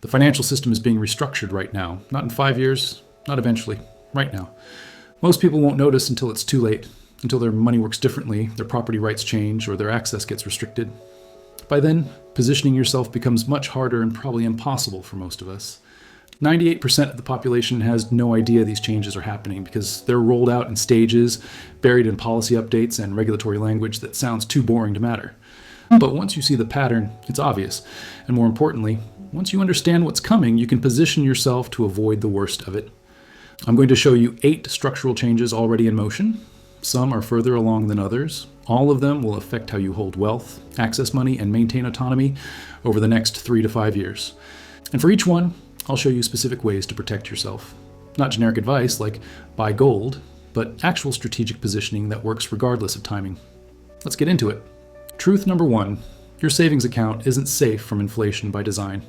The financial system is being restructured right now. Not in 5 years, not eventually, right now. Most people won't notice until it's too late, until their money works differently, their property rights change, or their access gets restricted. By then, positioning yourself becomes much harder and probably impossible for most of us. 98% of the population has no idea these changes are happening because they're rolled out in stages, buried in policy updates and regulatory language that sounds too boring to matter. But once you see the pattern, it's obvious. And more importantly, once you understand what's coming, you can position yourself to avoid the worst of it. I'm going to show you 8 structural changes already in motion. Some are further along than others. All of them will affect how you hold wealth, access money, and maintain autonomy over the next 3 to 5 years. And for each one, I'll show you specific ways to protect yourself. Not generic advice like buy gold, but actual strategic positioning that works regardless of timing. Let's get into it. Truth number 1, your savings account isn't safe from inflation by design.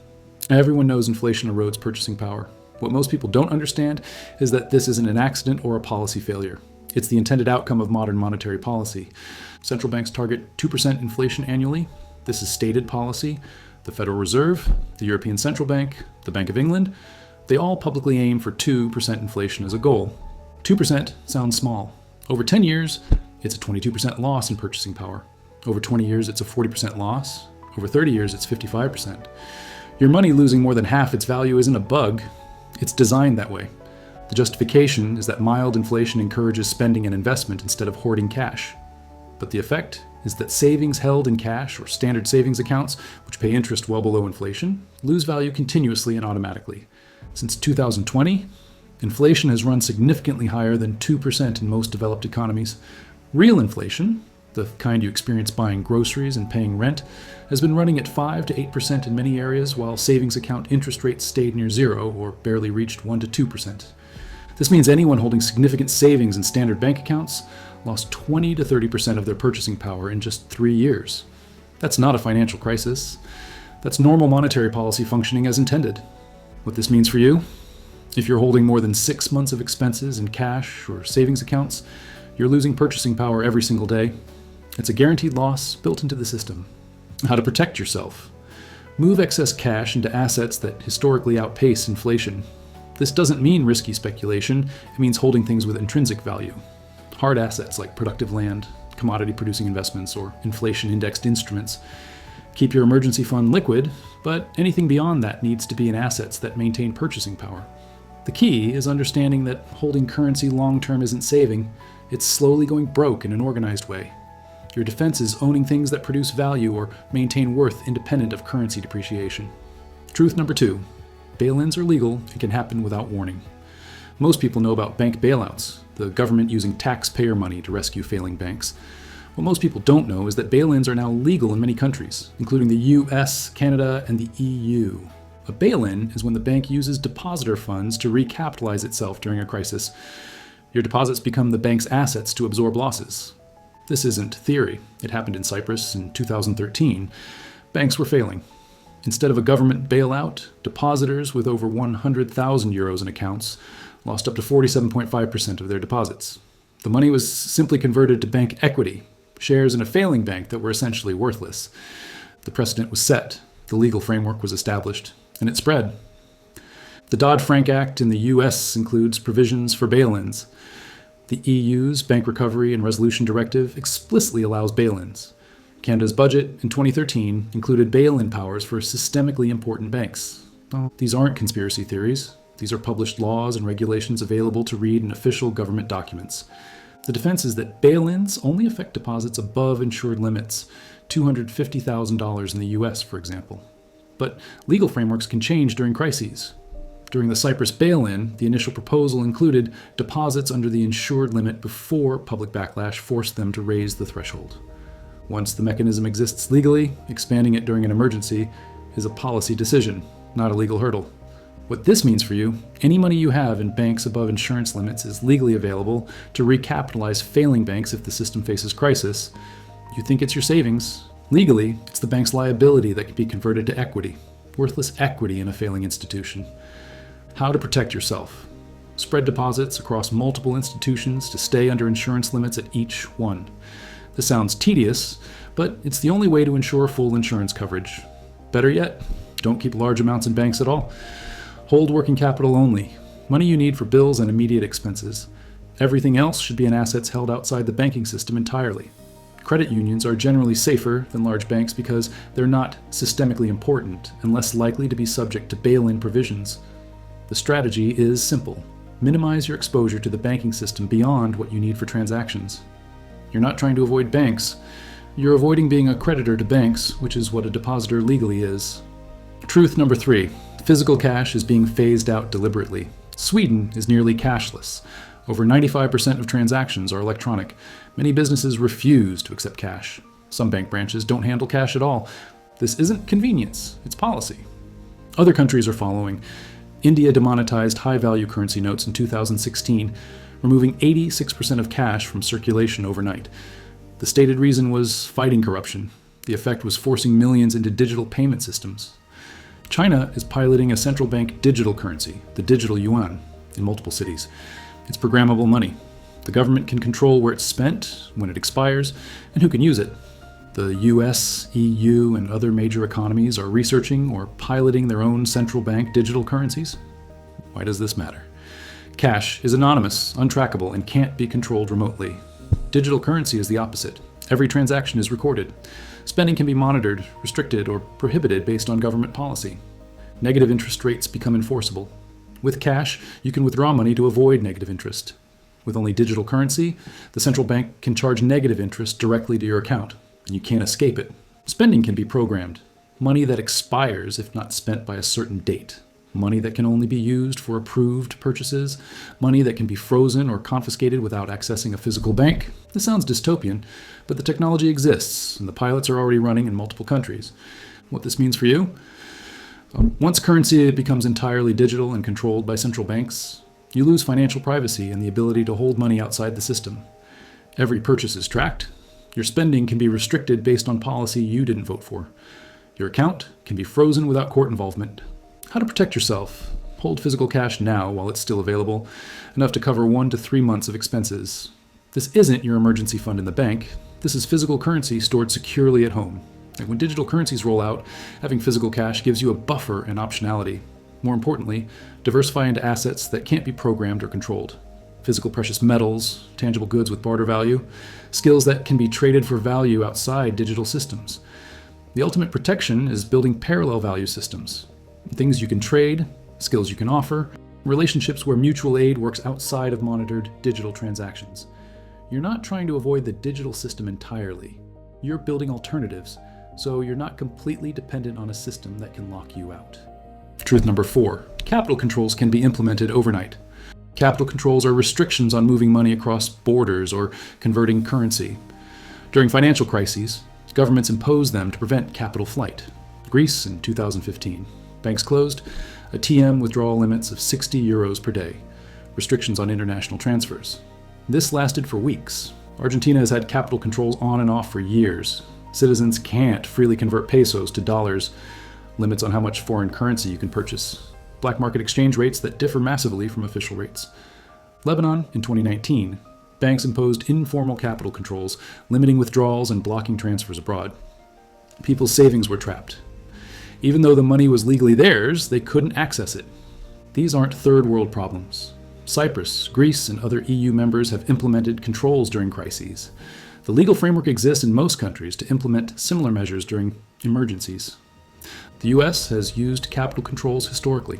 Everyone knows inflation erodes purchasing power. What most people don't understand is that this isn't an accident or a policy failure. It's the intended outcome of modern monetary policy. Central banks target 2% inflation annually. This is stated policy. The Federal Reserve, the European Central Bank, the Bank of England, they all publicly aim for 2% inflation as a goal. 2% sounds small. Over 10 years, it's a 22% loss in purchasing power. Over 20 years, it's a 40% loss. Over 30 years, it's 55%. Your money losing more than half its value isn't a bug. It's designed that way. The justification is that mild inflation encourages spending and investment instead of hoarding cash. But the effect is that savings held in cash or standard savings accounts, which pay interest well below inflation, lose value continuously and automatically. Since 2020, inflation has run significantly higher than 2% in most developed economies. Real inflation, the kind you experience buying groceries and paying rent, has been running at 5 to 8% in many areas, while savings account interest rates stayed near zero or barely reached 1 to 2%. This means anyone holding significant savings in standard bank accounts lost 20 to 30% of their purchasing power in just 3 years. That's not a financial crisis. That's normal monetary policy functioning as intended. What this means for you? If you're holding more than 6 months of expenses in cash or savings accounts, you're losing purchasing power every single day. It's a guaranteed loss built into the system. How to protect yourself. Move excess cash into assets that historically outpace inflation. This doesn't mean risky speculation. It means holding things with intrinsic value. Hard assets like productive land, commodity-producing investments, or inflation-indexed instruments. Keep your emergency fund liquid, but anything beyond that needs to be in assets that maintain purchasing power. The key is understanding that holding currency long-term isn't saving. It's slowly going broke in an organized way. Your defense is owning things that produce value or maintain worth independent of currency depreciation. Truth number 2. Bail-ins are legal and can happen without warning. Most people know about bank bailouts, the government using taxpayer money to rescue failing banks. What most people don't know is that bail-ins are now legal in many countries, including the US, Canada, and the EU. A bail-in is when the bank uses depositor funds to recapitalize itself during a crisis. Your deposits become the bank's assets to absorb losses. This isn't theory. It happened in Cyprus in 2013. Banks were failing. Instead of a government bailout, depositors with over 100,000 euros in accounts lost up to 47.5% of their deposits. The money was simply converted to bank equity, shares in a failing bank that were essentially worthless. The precedent was set, the legal framework was established, and it spread. The Dodd-Frank Act in the US includes provisions for bail-ins. The EU's Bank Recovery and Resolution Directive explicitly allows bail-ins. Canada's budget in 2013 included bail-in powers for systemically important banks. Well, these aren't conspiracy theories. These are published laws and regulations available to read in official government documents. The defense is that bail-ins only affect deposits above insured limits, $250,000 in the US, for example. But legal frameworks can change during crises. During the Cyprus bail-in, the initial proposal included deposits under the insured limit before public backlash forced them to raise the threshold. Once the mechanism exists legally, expanding it during an emergency is a policy decision, not a legal hurdle. What this means for you, any money you have in banks above insurance limits is legally available to recapitalize failing banks if the system faces crisis. You think it's your savings. Legally, it's the bank's liability that can be converted to equity, worthless equity in a failing institution. How to protect yourself. Spread deposits across multiple institutions to stay under insurance limits at each one. This sounds tedious, but it's the only way to ensure full insurance coverage. Better yet, Don't keep large amounts in banks at all. Hold working capital only, money you need for bills and immediate expenses. Everything else should be in assets held outside the banking system entirely. Credit unions are generally safer than large banks because they're not systemically important and less likely to be subject to bail-in provisions. The strategy is simple. Minimize your exposure to the banking system beyond what you need for transactions. You're not trying to avoid banks. You're avoiding being a creditor to banks, which is what a depositor legally is. Truth number 3. Physical cash is being phased out deliberately. Sweden is nearly cashless. Over 95% of transactions are electronic. Many businesses refuse to accept cash. Some bank branches don't handle cash at all. This isn't convenience, it's policy. Other countries are following. India demonetized high-value currency notes in 2016, removing 86% of cash from circulation overnight. The stated reason was fighting corruption. The effect was forcing millions into digital payment systems. China is piloting a central bank digital currency, the digital yuan, in multiple cities. It's programmable money. The government can control where it's spent, when it expires, and who can use it. The US, EU, and other major economies are researching or piloting their own central bank digital currencies. Why does this matter? Cash is anonymous, untrackable, and can't be controlled remotely. Digital currency is the opposite. Every transaction is recorded. Spending can be monitored, restricted, or prohibited based on government policy. Negative interest rates become enforceable. With cash, you can withdraw money to avoid negative interest. With only digital currency, the central bank can charge negative interest directly to your account, and you can't escape it. Spending can be programmed. Money that expires if not spent by a certain date. Money that can only be used for approved purchases. Money that can be frozen or confiscated without accessing a physical bank. This sounds dystopian, but the technology exists, and the pilots are already running in multiple countries. What this means for you? Once currency becomes entirely digital and controlled by central banks, you lose financial privacy and the ability to hold money outside the system. Every purchase is tracked. Your spending can be restricted based on policy you didn't vote for. Your account can be frozen without court involvement. How to protect yourself? Hold physical cash now while it's still available, enough to cover 1 to 3 months of expenses. This isn't your emergency fund in the bank. This is physical currency stored securely at home. And when digital currencies roll out, having physical cash gives you a buffer and optionality. More importantly, diversify into assets that can't be programmed or controlled. Physical precious metals, tangible goods with barter value, skills that can be traded for value outside digital systems. The ultimate protection is building parallel value systems. Things you can trade, skills you can offer, relationships where mutual aid works outside of monitored digital transactions. You're not trying to avoid the digital system entirely. You're building alternatives, so you're not completely dependent on a system that can lock you out. Truth number 4. Capital controls can be implemented overnight. Capital controls are restrictions on moving money across borders or converting currency. During financial crises, governments imposed them to prevent capital flight. Greece in 2015. Banks closed. ATM withdrawal limits of 60 euros per day. Restrictions on international transfers. This lasted for weeks. Argentina has had capital controls on and off for years. Citizens can't freely convert pesos to dollars. Limits on how much foreign currency you can purchase. Black market exchange rates that differ massively from official rates. Lebanon in 2019. Banks imposed informal capital controls, limiting withdrawals and blocking transfers abroad. People's savings were trapped. Even though the money was legally theirs, they couldn't access it. These aren't third world problems. Cyprus, Greece, and other EU members have implemented controls during crises. The legal framework exists in most countries to implement similar measures during emergencies. The US has used capital controls historically.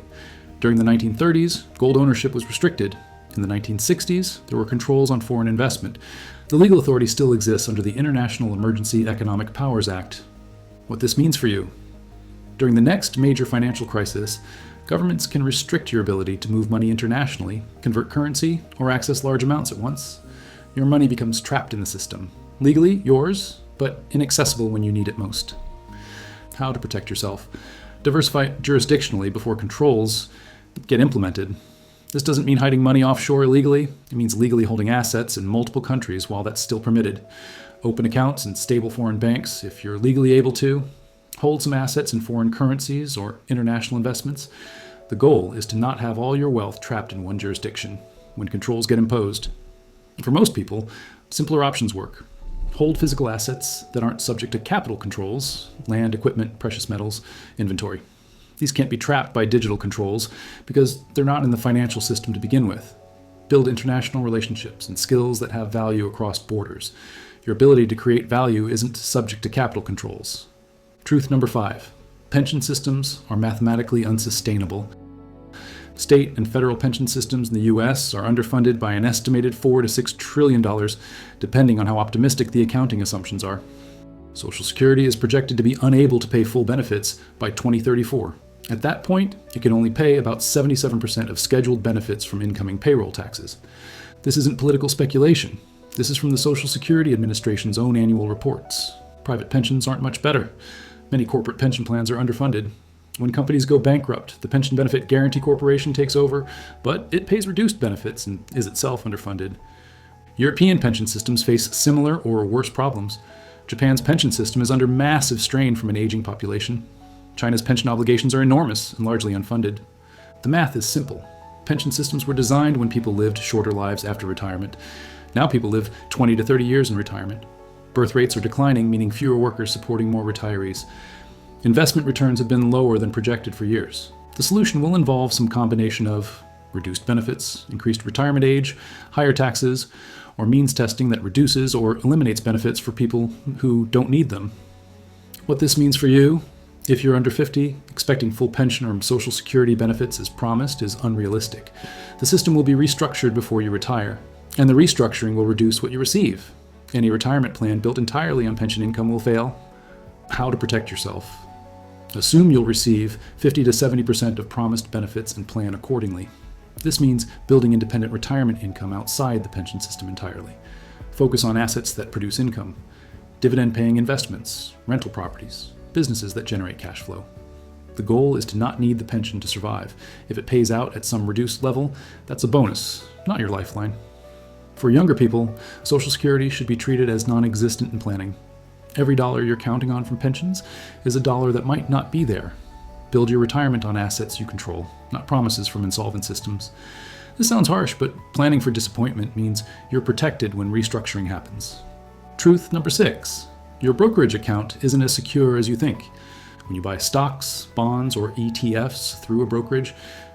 During the 1930s, gold ownership was restricted. In the 1960s, there were controls on foreign investment. The legal authority still exists under the International Emergency Economic Powers Act. What this means for you? During the next major financial crisis, governments can restrict your ability to move money internationally, convert currency, or access large amounts at once. Your money becomes trapped in the system. Legally yours, but inaccessible when you need it most. How to protect yourself. Diversify jurisdictionally before controls get implemented. This doesn't mean hiding money offshore illegally. It means legally holding assets in multiple countries while that's still permitted. Open accounts in stable foreign banks if you're legally able to. Hold some assets in foreign currencies or international investments. The goal is to not have all your wealth trapped in one jurisdiction when controls get imposed. For most people, simpler options work. Hold physical assets that aren't subject to capital controls, land, equipment, precious metals, inventory. These can't be trapped by digital controls because they're not in the financial system to begin with. Build international relationships and skills that have value across borders. Your ability to create value isn't subject to capital controls. Truth number 5. Pension systems are mathematically unsustainable. State and federal pension systems in the U.S. are underfunded by an estimated $4 to $6 trillion, depending on how optimistic the accounting assumptions are. Social Security is projected to be unable to pay full benefits by 2034. At that point, it can only pay about 77% of scheduled benefits from incoming payroll taxes. This isn't political speculation. This is from the Social Security Administration's own annual reports. Private pensions aren't much better. Many corporate pension plans are underfunded. When companies go bankrupt, the Pension Benefit Guaranty Corporation takes over, but it pays reduced benefits and is itself underfunded. European pension systems face similar or worse problems. Japan's pension system is under massive strain from an aging population. China's pension obligations are enormous and largely unfunded. The math is simple. Pension systems were designed when people lived shorter lives after retirement. Now people live 20 to 30 years in retirement. Birth rates are declining, meaning fewer workers supporting more retirees. Investment returns have been lower than projected for years. The solution will involve some combination of reduced benefits, increased retirement age, higher taxes, or means testing that reduces or eliminates benefits for people who don't need them. What this means for you, if you're under 50, expecting full pension or Social Security benefits as promised is unrealistic. The system will be restructured before you retire, and the restructuring will reduce what you receive. Any retirement plan built entirely on pension income will fail. How to protect yourself? Assume you'll receive 50 to 70% of promised benefits and plan accordingly. This means building independent retirement income outside the pension system entirely. Focus on assets that produce income, dividend-paying investments, rental properties, businesses that generate cash flow. The goal is to not need the pension to survive. If it pays out at some reduced level, that's a bonus, not your lifeline. For younger people, Social Security should be treated as non-existent in planning. Every dollar you're counting on from pensions is a dollar that might not be there. Build your retirement on assets you control, not promises from insolvent systems. This sounds harsh, but planning for disappointment means you're protected when restructuring happens. Truth number 6. Your brokerage account isn't as secure as you think. When you buy stocks, bonds, or ETFs through a brokerage,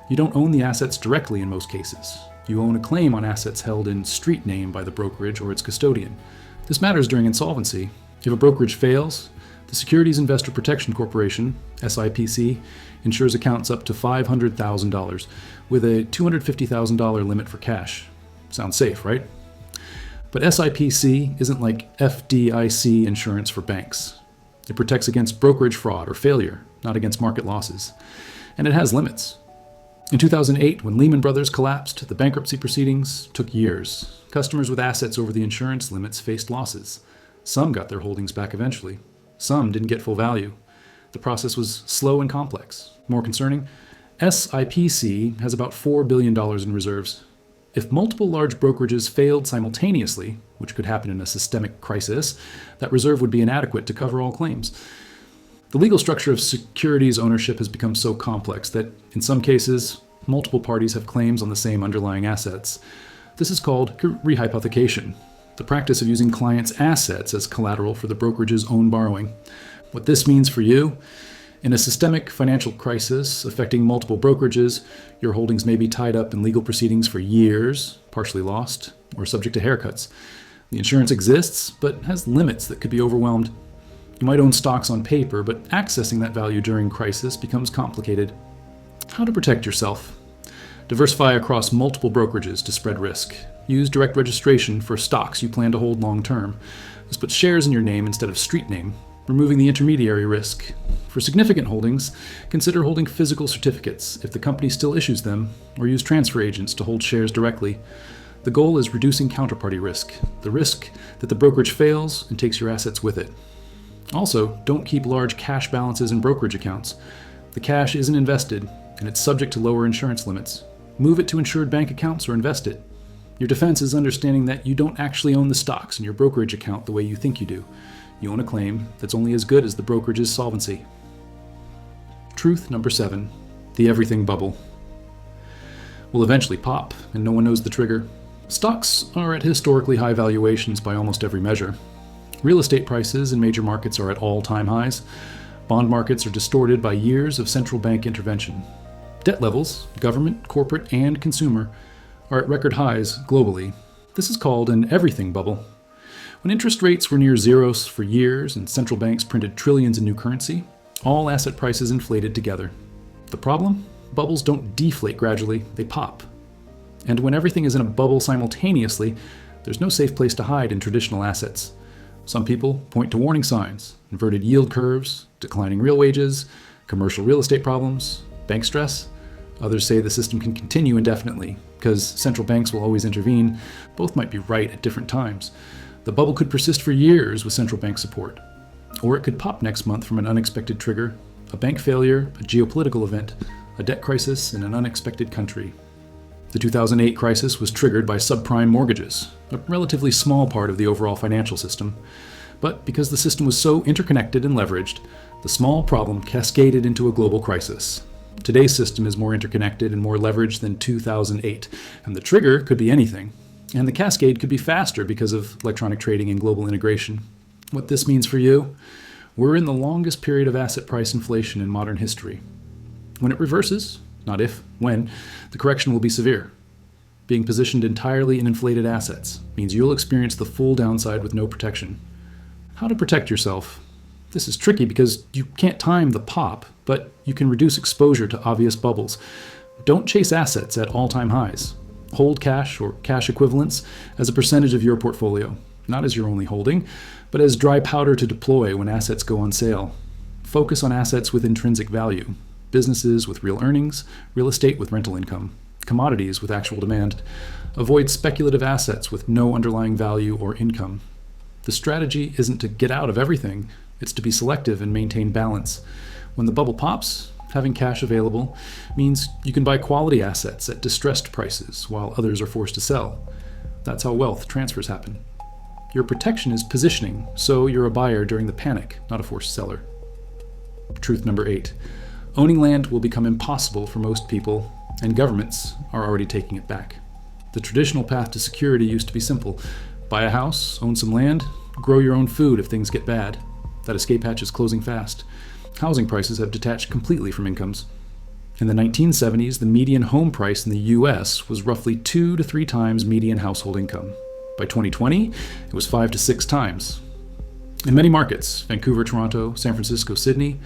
you don't own the assets directly in most cases. You own a claim on assets held in street name by the brokerage or its custodian. This matters during insolvency. If a brokerage fails, the Securities Investor Protection Corporation, SIPC, insures accounts up to $500,000 with a $250,000 limit for cash. Sounds safe, right? But SIPC isn't like FDIC insurance for banks. It protects against brokerage fraud or failure, not against market losses. And it has limits. In 2008, when Lehman Brothers collapsed, the bankruptcy proceedings took years. Customers with assets over the insurance limits faced losses. Some got their holdings back eventually. Some didn't get full value. The process was slow and complex. More concerning, SIPC has about $4 billion in reserves. If multiple large brokerages failed simultaneously, which could happen in a systemic crisis, that reserve would be inadequate to cover all claims. The legal structure of securities ownership has become so complex that, in some cases, multiple parties have claims on the same underlying assets. This is called rehypothecation, the practice of using clients' assets as collateral for the brokerage's own borrowing. What this means for you, in a systemic financial crisis affecting multiple brokerages, your holdings may be tied up in legal proceedings for years, partially lost, or subject to haircuts. The insurance exists, but has limits that could be overwhelmed. You might own stocks on paper, but accessing that value during crisis becomes complicated. How to protect yourself? Diversify across multiple brokerages to spread risk. Use direct registration for stocks you plan to hold long term. Just put shares in your name instead of street name, removing the intermediary risk. For significant holdings, consider holding physical certificates if the company still issues them, or use transfer agents to hold shares directly. The goal is reducing counterparty risk, the risk that the brokerage fails and takes your assets with it. Also, don't keep large cash balances in brokerage accounts. The cash isn't invested, and it's subject to lower insurance limits. Move it to insured bank accounts or invest it. Your defense is understanding that you don't actually own the stocks in your brokerage account the way you think you do. You own a claim that's only as good as the brokerage's solvency. Truth number 7, the everything bubble. Will eventually pop, and no one knows the trigger. Stocks are at historically high valuations by almost every measure. Real estate prices in major markets are at all-time highs. Bond markets are distorted by years of central bank intervention. Debt levels, government, corporate, and consumer, are at record highs globally. This is called an everything bubble. When interest rates were near zero for years and central banks printed trillions in new currency, all asset prices inflated together. The problem? Bubbles don't deflate gradually, they pop. And when everything is in a bubble simultaneously, there's no safe place to hide in traditional assets. Some people point to warning signs: inverted yield curves, declining real wages, commercial real estate problems, bank stress. Others say the system can continue indefinitely, because central banks will always intervene. Both might be right at different times. The bubble could persist for years with central bank support. Or it could pop next month from an unexpected trigger: a bank failure, a geopolitical event, a debt crisis in an unexpected country. The 2008 crisis was triggered by subprime mortgages, a relatively small part of the overall financial system. But because the system was so interconnected and leveraged, the small problem cascaded into a global crisis. Today's system is more interconnected and more leveraged than 2008, and the trigger could be anything. And the cascade could be faster because of electronic trading and global integration. What this means for you? We're in the longest period of asset price inflation in modern history. When it reverses, not if, when, the correction will be severe. Being positioned entirely in inflated assets means you'll experience the full downside with no protection. How to protect yourself? This is tricky because you can't time the pop, but you can reduce exposure to obvious bubbles. Don't chase assets at all-time highs. Hold cash or cash equivalents as a percentage of your portfolio, not as your only holding, but as dry powder to deploy when assets go on sale. Focus on assets with intrinsic value: businesses with real earnings, real estate with rental income, commodities with actual demand. Avoid speculative assets with no underlying value or income. The strategy isn't to get out of everything, it's to be selective and maintain balance. When the bubble pops, having cash available means you can buy quality assets at distressed prices while others are forced to sell. That's how wealth transfers happen. Your protection is positioning, so you're a buyer during the panic, not a forced seller. Truth number 8. Owning land will become impossible for most people, and governments are already taking it back. The traditional path to security used to be simple: buy a house, own some land, grow your own food if things get bad. That escape hatch is closing fast. Housing prices have detached completely from incomes. In the 1970s, the median home price in the US was roughly 2 to 3 times median household income. By 2020, it was 5 to 6 times. In many markets, Vancouver, Toronto, San Francisco, Sydney,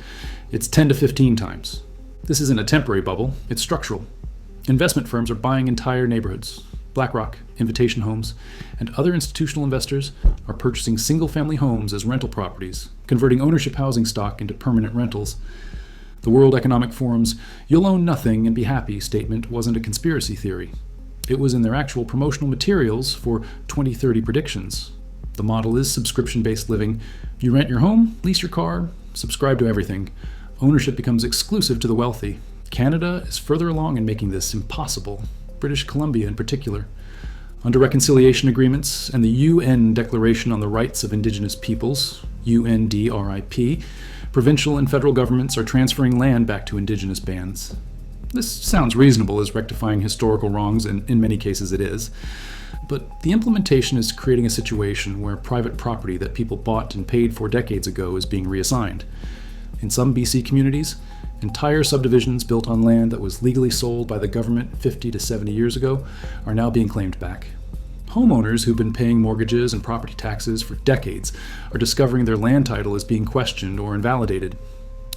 it's 10 to 15 times. This isn't a temporary bubble, it's structural. Investment firms are buying entire neighborhoods. BlackRock, Invitation Homes, and other institutional investors are purchasing single-family homes as rental properties, converting ownership housing stock into permanent rentals. The World Economic Forum's "You'll own nothing and be happy" statement wasn't a conspiracy theory. It was in their actual promotional materials for 2030 predictions. The model is subscription-based living. You rent your home, lease your car, subscribe to everything. Ownership becomes exclusive to the wealthy. Canada is further along in making this impossible. British Columbia in particular. Under reconciliation agreements and the UN Declaration on the Rights of Indigenous Peoples, UNDRIP, provincial and federal governments are transferring land back to Indigenous bands. This sounds reasonable as rectifying historical wrongs, and in many cases it is. But the implementation is creating a situation where private property that people bought and paid for decades ago is being reassigned. In some BC communities, entire subdivisions built on land that was legally sold by the government 50 to 70 years ago are now being claimed back. Homeowners who've been paying mortgages and property taxes for decades are discovering their land title is being questioned or invalidated.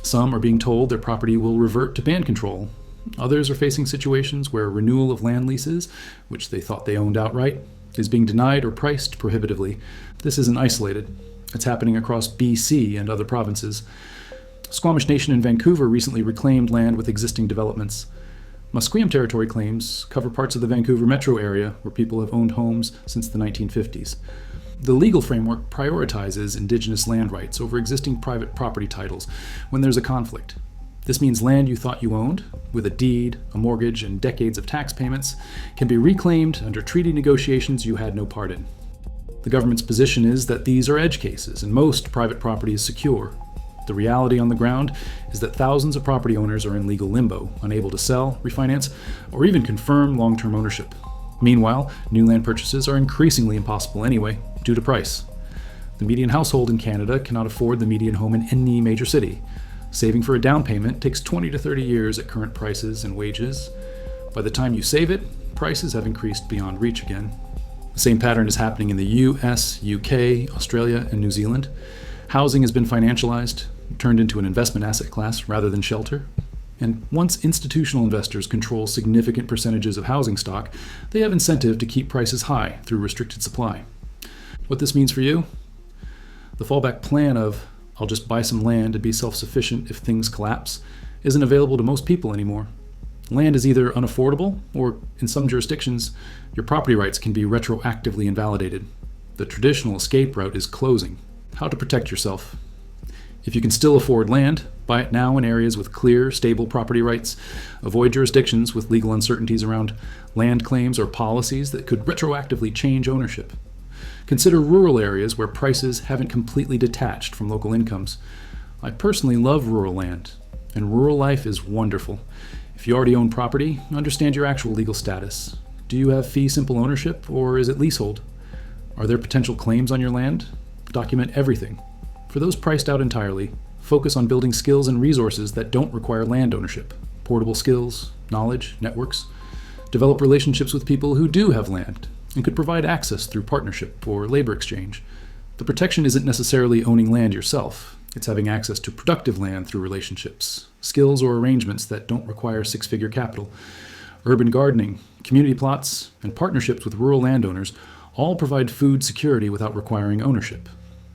Some are being told their property will revert to band control. Others are facing situations where renewal of land leases, which they thought they owned outright, is being denied or priced prohibitively. This isn't isolated. It's happening across BC and other provinces. Squamish Nation in Vancouver recently reclaimed land with existing developments. Musqueam territory claims cover parts of the Vancouver metro area where people have owned homes since the 1950s. The legal framework prioritizes Indigenous land rights over existing private property titles when there's a conflict. This means land you thought you owned, with a deed, a mortgage, and decades of tax payments, can be reclaimed under treaty negotiations you had no part in. The government's position is that these are edge cases, and most private property is secure. The reality on the ground is that thousands of property owners are in legal limbo, unable to sell, refinance, or even confirm long-term ownership. Meanwhile, new land purchases are increasingly impossible anyway, due to price. The median household in Canada cannot afford the median home in any major city. Saving for a down payment takes 20 to 30 years at current prices and wages. By the time you save it, prices have increased beyond reach again. The same pattern is happening in the US, UK, Australia, and New Zealand. Housing has been financialized, turned into an investment asset class rather than shelter. And once institutional investors control significant percentages of housing stock, they have incentive to keep prices high through restricted supply. What this means for you? The fallback plan of, I'll just buy some land and be self-sufficient if things collapse, isn't available to most people anymore. Land is either unaffordable, or in some jurisdictions, your property rights can be retroactively invalidated. The traditional escape route is closing. How to protect yourself? If you can still afford land, buy it now in areas with clear, stable property rights. Avoid jurisdictions with legal uncertainties around land claims or policies that could retroactively change ownership. Consider rural areas where prices haven't completely detached from local incomes. I personally love rural land, and rural life is wonderful. If you already own property, understand your actual legal status. Do you have fee simple ownership, or is it leasehold? Are there potential claims on your land? Document everything. For those priced out entirely, focus on building skills and resources that don't require land ownership. Portable skills, knowledge, networks. Develop relationships with people who do have land and could provide access through partnership or labor exchange. The protection isn't necessarily owning land yourself. It's having access to productive land through relationships, skills or arrangements that don't require six-figure capital. Urban gardening, community plots, and partnerships with rural landowners all provide food security without requiring ownership.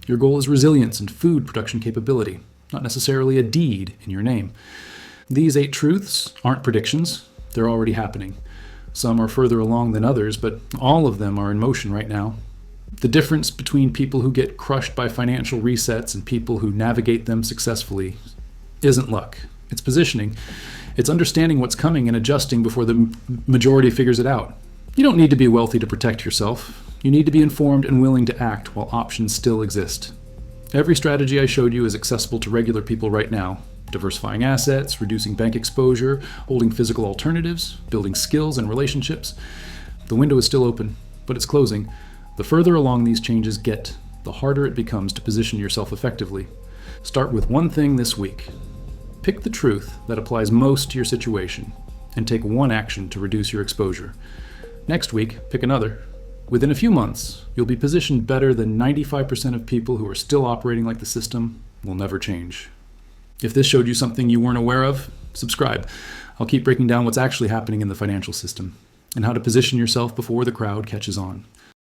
Your goal is resilience and food production capability, not necessarily a deed in your name. These 8 truths aren't predictions. They're already happening. Some are further along than others, but all of them are in motion right now. The difference between people who get crushed by financial resets and people who navigate them successfully isn't luck. It's positioning. It's understanding what's coming and adjusting before the majority figures it out. You don't need to be wealthy to protect yourself. You need to be informed and willing to act while options still exist. Every strategy I showed you is accessible to regular people right now. Diversifying assets, reducing bank exposure, holding physical alternatives, building skills and relationships. The window is still open, but it's closing. The further along these changes get, the harder it becomes to position yourself effectively. Start with one thing this week. Pick the truth that applies most to your situation and take one action to reduce your exposure. Next week, pick another. Within a few months, you'll be positioned better than 95% of people who are still operating like the system will never change. If this showed you something you weren't aware of, subscribe. I'll keep breaking down what's actually happening in the financial system and how to position yourself before the crowd catches on.